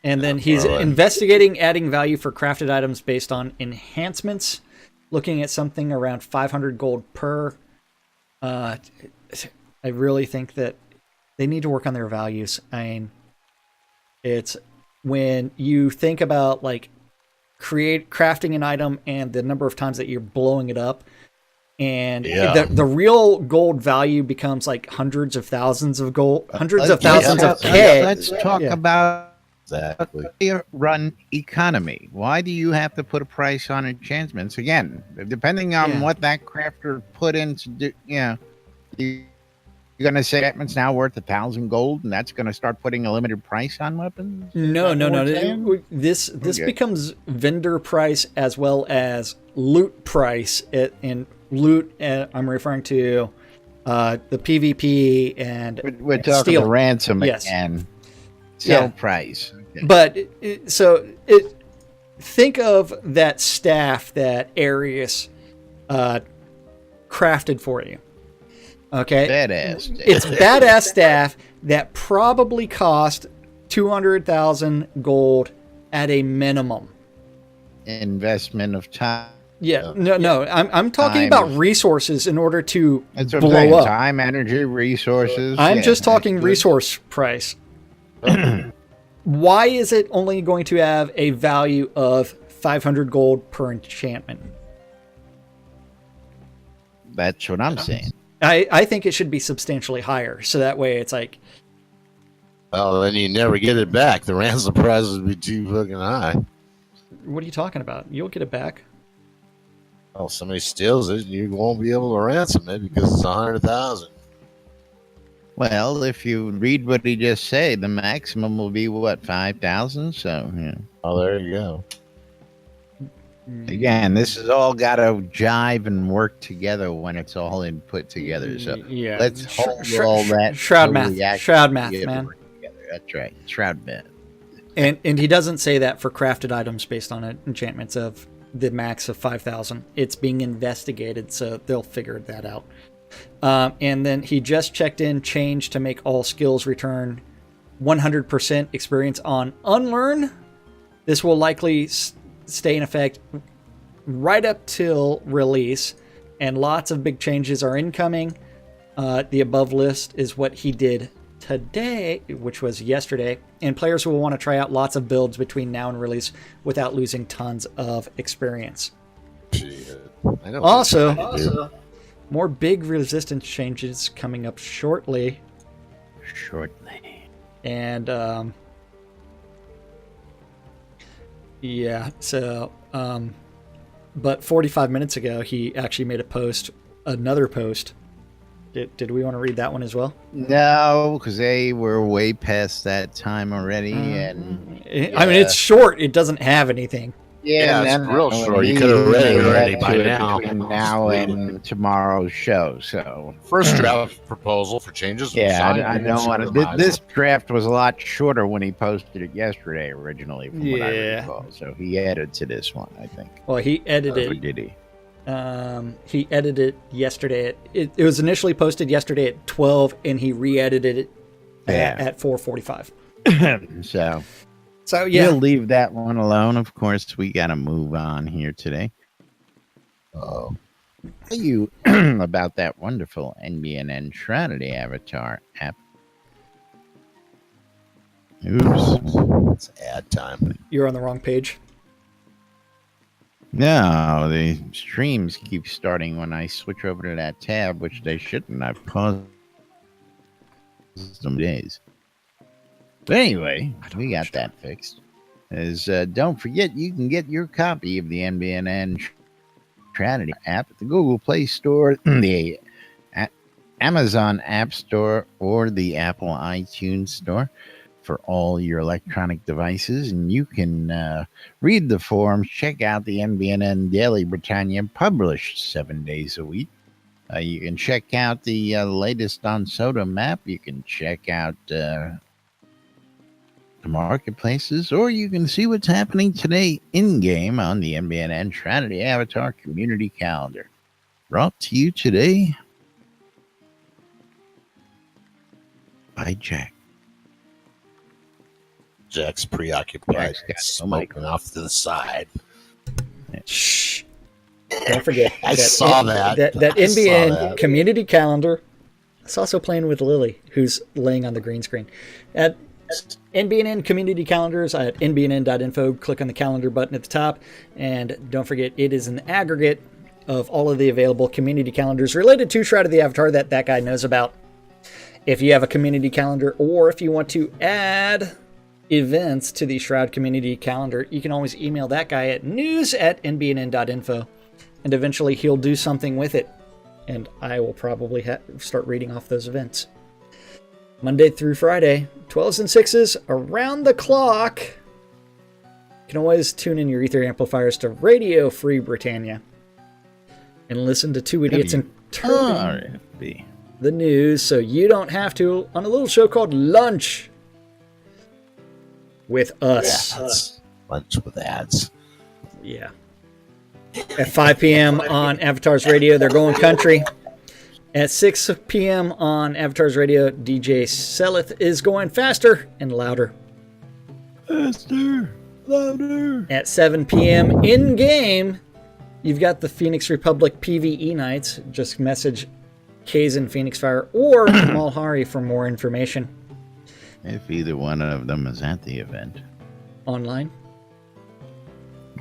And then he's investigating adding value for crafted items based on enhancements, looking at something around 500 gold per. I really think that they need to work on their values. I mean, it's when you think about like crafting an item and the number of times that you're blowing it up, and the real gold value becomes like hundreds of thousands of gold, hundreds of thousands of K. Let's talk about Exactly. run economy. Why do you have to put a price on enchantments? Again, depending on what that crafter put into do, you're going to say enchantments now worth 1,000 gold, and that's going to start putting a limited price on weapons? No. This becomes vendor price as well as loot price. In loot, I'm referring to the PvP and we're talking steel. the ransom and sell price. Okay. But think of that staff that Arius crafted for you. Okay, Badass. It's badass staff that probably cost 200,000 gold at a minimum. Investment of time. Yeah, no. I'm talking about resources in order to blow up. Time, energy, resources. I'm just talking resource price. Why is it only going to have a value of 500 gold per enchantment? That's what I'm saying. I think it should be substantially higher, so that way it's like... Well, then you never get it back. The ransom price would be too fucking high. What are you talking about? You'll get it back. Well, somebody steals it, you won't be able to ransom it because it's 100,000. Well, if you read what he just said, the maximum will be, what, 5,000? So, yeah. Oh, there you go. Again, this has all got to jive and work together when it's all put together. So let's hold all that. Shroud math, man. That's right. Shroud math. And he doesn't say that for crafted items based on enchantments of the max of 5,000. It's being investigated, so they'll figure that out. And then he just checked in change to make all skills return 100% experience on unlearn. This will likely stay in effect right up till release, and lots of big changes are incoming. The above list is what he did today, which was yesterday, and players will want to try out lots of builds between now and release without losing tons of experience. Also, more big resistance changes coming up shortly. And but 45 minutes ago he actually made another post. Did we want to read that one as well? No, because they were way past that time already. And I mean, it's short. It doesn't have anything. Yeah, it's real short. You could have read it already by now. Between now and tomorrow's show. So first draft proposal for changes. I don't want to. This draft was a lot shorter when he posted it yesterday originally, from what I recall. So he added to this one, I think. Well, he edited. Or did he? He edited it yesterday. It was initially posted yesterday at 12, and he re-edited it at 4:45. So yeah, we'll leave that one alone. Of course, we got to move on here today. Tell you about that wonderful NBNN Shroud Avatar app. Oops, it's ad time. You're on the wrong page. No, the streams keep starting when I switch over to that tab, which they shouldn't. I've paused some days. But anyway, we got that fixed. Don't forget, you can get your copy of the NBNN Shroud app at the Google Play Store, the Amazon App Store, or the Apple iTunes Store for all your electronic devices. And you can read the forums, check out the NBNN Daily Britannia, published 7 days a week. You can check out the latest on Soda map. You can check out the marketplaces, or you can see what's happening today in-game on the NBNN Shroud Avatar Community Calendar. Brought to you today by Jack. Jack's preoccupied, smoking off to the side. Shh. Don't forget. I saw that. That NBN Community Calendar. It's also playing with Lily, who's laying on the green screen. At NBNN Community Calendars at nbnn.info. Click on the calendar button at the top. And don't forget, it is an aggregate of all of the available community calendars related to Shroud of the Avatar that guy knows about. If you have a community calendar, or if you want to add events to the Shroud community calendar, you can always email that guy at news@nbnn.info. And eventually he'll do something with it. And I will probably start reading off those events. Monday through Friday, 12s and 6s, around the clock. You can always tune in your ether amplifiers to Radio Free Britannia and listen to two idiots interpreting the news, so you don't have to, on a little show called Lunch with Us. Yes. Lunch with ads. Yeah. At 5 p.m. on Avatar's Radio, they're going country. At 6 p.m. on Avatar's Radio, DJ Seleth is going faster and louder. Faster, louder. At 7 p.m. in-game, you've got the Phoenix Republic PvE nights. Just message Kazan Phoenix Fire or Kamal Hari for more information. If either one of them is at the event. Online?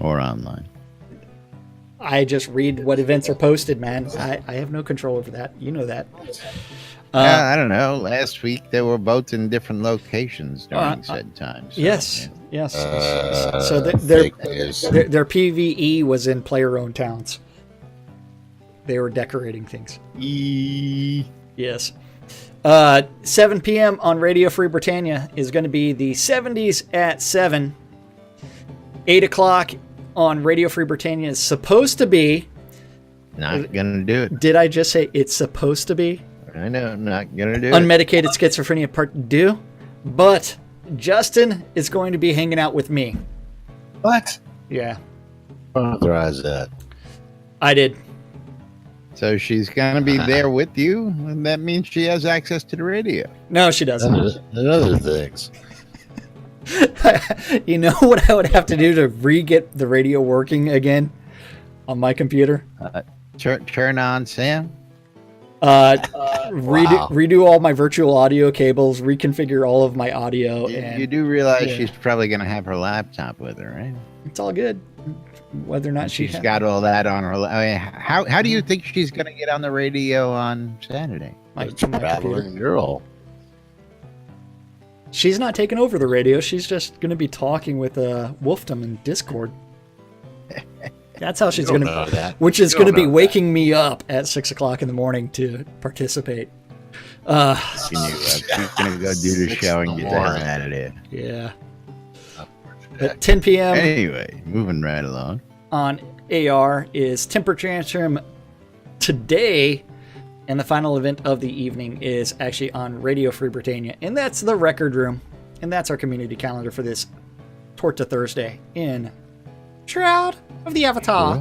Or online. I just read what events are posted, man. I have no control over that. You know that. I don't know. Last week they were both in different locations during said time. So, yes. So their PvE was in player-owned towns. They were decorating things. Yes. 7 p.m. on Radio Free Britannia is going to be the 70s at 7. 8 o'clock on Radio Free Britannia is supposed to be... Not going to do it. Did I just say it's supposed to be? I know, not going to do Unmedicated Schizophrenia Part 2. But Justin is going to be hanging out with me. What? Yeah. Authorize that. I did. So she's going to be there with you, and that means she has access to the radio. No, she doesn't. And other things. You know what I would have to do to re-get the radio working again on my computer? Turn on Sam. Redo all my virtual audio cables, reconfigure all of my audio. You do realize she's probably going to have her laptop with her, right? It's all good. Whether or not she's got all that on her. I mean, how do you think she's going to get on the radio on Saturday? My traveling girl. She's not taking over the radio. She's just going to be talking with Wolfdom in Discord. That's how she's going to, which is going to be waking me up at 6 o'clock in the morning to participate. She's going to go do the show and get that out of there. Yeah. At 10 p.m. Anyway, moving right along. On AR is Temper Tantrum today, and the final event of the evening is actually on Radio Free Britannia, and that's the Record Room, and that's our community calendar for this Torta Thursday in Shroud of the Avatar.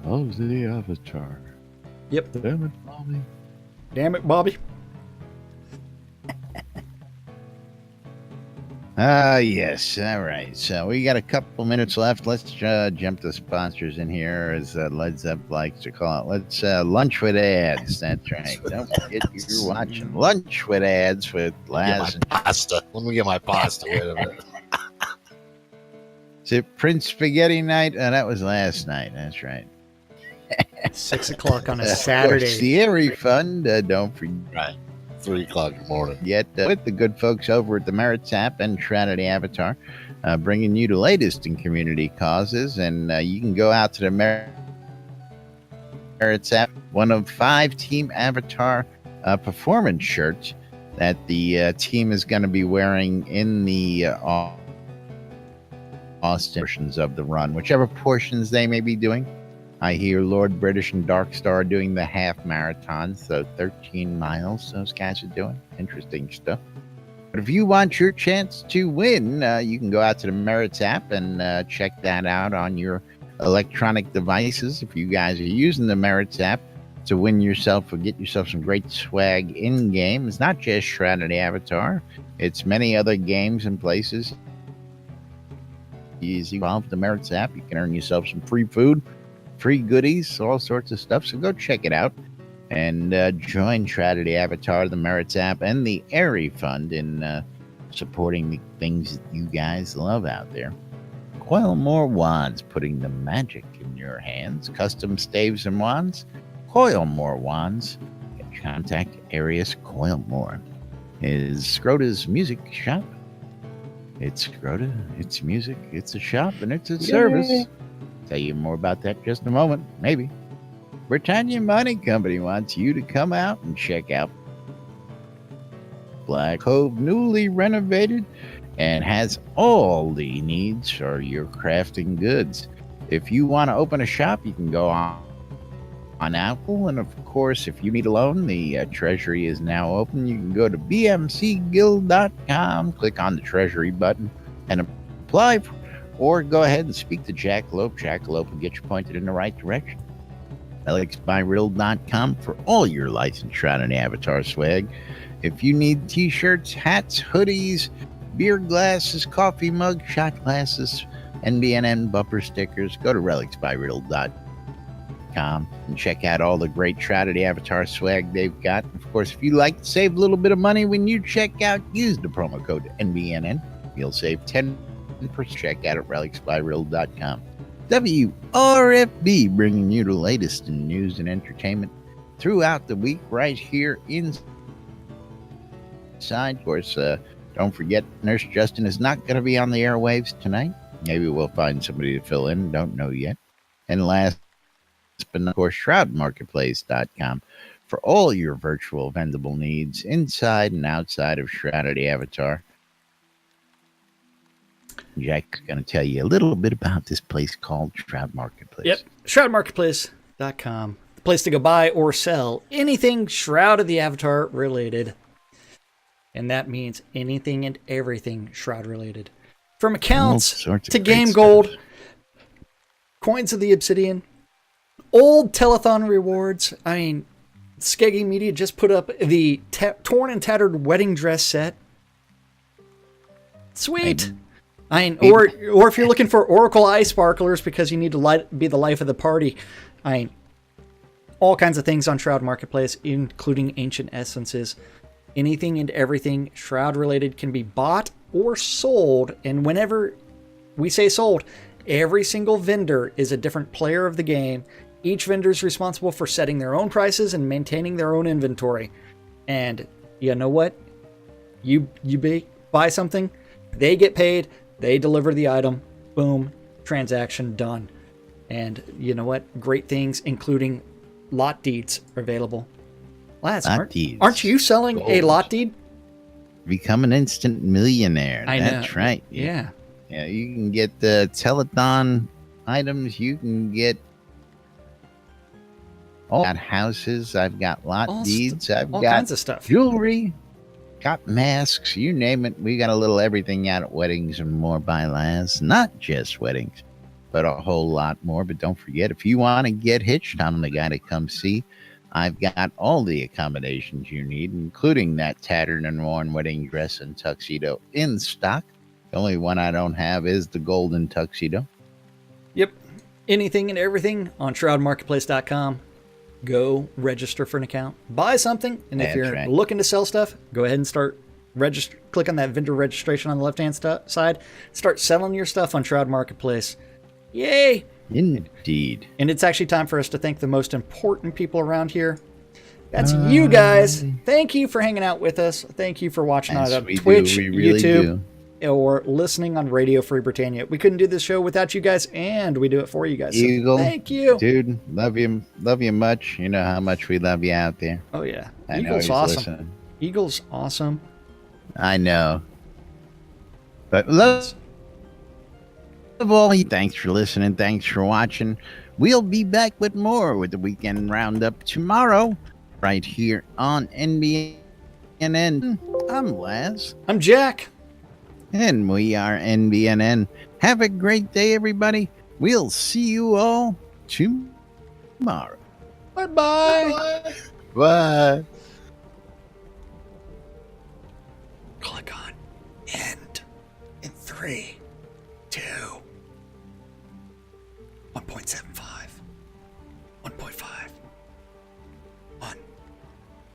of the Avatar. Yep. Damn it, Bobby. Damn it, Bobby. Yes. All right. So we got a couple minutes left. Let's jump the sponsors in here, as Led Zepp likes to call it. Let's lunch with ads. That's right. Don't forget you're watching Lunch with Ads with Laz. Get my pasta. When we get my pasta, wait a minute. Is it Prince Spaghetti Night? That was last night. That's right. 6 o'clock on a Of course, Saturday. the Airy Fund. Don't forget. Right. 3 o'clock in the morning. Yet with the good folks over at the Merits app and Shroud of the Avatar, bringing you the latest in community causes. And you can go out to the Merits app, one of 5 Team Avatar performance shirts that the team is going to be wearing in the Austin portions of the run, whichever portions they may be doing. I hear Lord British and Dark Star doing the half marathon, so 13 miles those guys are doing. Interesting stuff. But if you want your chance to win, you can go out to the Merits app and check that out on your electronic devices. If you guys are using the Merits app to win yourself or get yourself some great swag in-game, it's not just Shroud of the Avatar. It's many other games and places. Easy. Involved the Merits app. You can earn yourself some free food, free goodies, all sorts of stuff. So go check it out and join Shroud of the Avatar, the Merits app, and the Airy Fund in supporting the things that you guys love out there. Coil More Wands, putting the magic in your hands. Custom staves and wands. Coil More Wands. Contact Arius Coil More. Is Scrota's music shop. It's Scrota, it's music, it's a shop, and it's a service. Tell you more about that in just a moment, maybe. Britannia Mining Company wants you to come out and check out Black Cove, newly renovated, and has all the needs for your crafting goods. If you want to open a shop, you can go on Apple, and of course, if you need a loan, the Treasury is now open. You can go to bmcguild.com, click on the Treasury button, and apply, or go ahead and speak to Jack Lope. Jack Lope will get you pointed in the right direction. alexbyrill.com for all your licensed Shroud and Avatar swag. If you need t-shirts, hats, hoodies, beer glasses, coffee mug, shot glasses, NBNN bumper stickers, go to relicsbyriddle.com and check out all the great Shroud of the Avatar swag they've got. Of course, if you like to save a little bit of money when you check out, use the promo code NBNN. You'll save 10%. Check out at relicsbyriddle.com. WRFB, bringing you the latest in news and entertainment throughout the week right here inside. Of course, don't forget, Nurse Justin is not going to be on the airwaves tonight. Maybe we'll find somebody to fill in. Don't know yet. And last but not, of course, shroudmarketplace.com for all your virtual vendable needs inside and outside of Shroud of the Avatar. Jack's going to tell you a little bit about this place called Shroud Marketplace. Yep, shroudmarketplace.com. The place to go buy or sell anything Shroud of the Avatar related. And that means anything and everything Shroud related. From accounts to game gold, coins of the Obsidian, old telethon rewards. I mean, Skeggy Media just put up the torn and tattered wedding dress set. Sweet. I mean, or if you're looking for Oracle eye sparklers because you need to be the life of the party. I mean, all kinds of things on Shroud Marketplace, including ancient essences. Anything and everything Shroud related can be bought or sold. And whenever we say sold, every single vendor is a different player of the game. Each vendor is responsible for setting their own prices and maintaining their own inventory. And you know what? You buy something, they get paid, they deliver the item, boom, transaction done. And you know what? Great things, including lot deeds, are available. Laz, aren't you selling a lot deed? Become an instant millionaire. I know. That's right. Yeah. Yeah, you can get the telethon items. You can get all got houses. I've got lot deeds. I've got kinds of stuff. Jewelry. Got masks. You name it. We got a little everything out at weddings and more by Laz. Not just weddings. but a whole lot more. But don't forget, if you want to get hitched, I'm the guy to come see. I've got all the accommodations you need, including that tattered and worn wedding dress and tuxedo in stock. The only one I don't have is the golden tuxedo. Yep. Anything and everything on shroudmarketplace.com. Go register for an account, buy something, and if you're looking to sell stuff, go ahead and start register. Click on that vendor registration on the left-hand side. Start selling your stuff on Shroud Marketplace. Yay! Indeed. And it's actually time for us to thank the most important people around here. That's you guys. Thank you for hanging out with us. Thank you for watching on Twitch, YouTube, or listening on Radio Free Britannia. We couldn't do this show without you guys, and we do it for you guys. So Eagle, thank you. Dude, love you much. You know how much we love you out there. Oh, yeah. I Eagle's know awesome. Listening. Eagle's awesome. I know. But love all you. Thanks for listening. Thanks for watching. We'll be back with more with the Weekend Roundup tomorrow, right here on NBNN. I'm Laz. I'm Jack. And we are NBNN. Have a great day, everybody. We'll see you all tomorrow. Bye-bye. Bye. Click on end in 3, 2,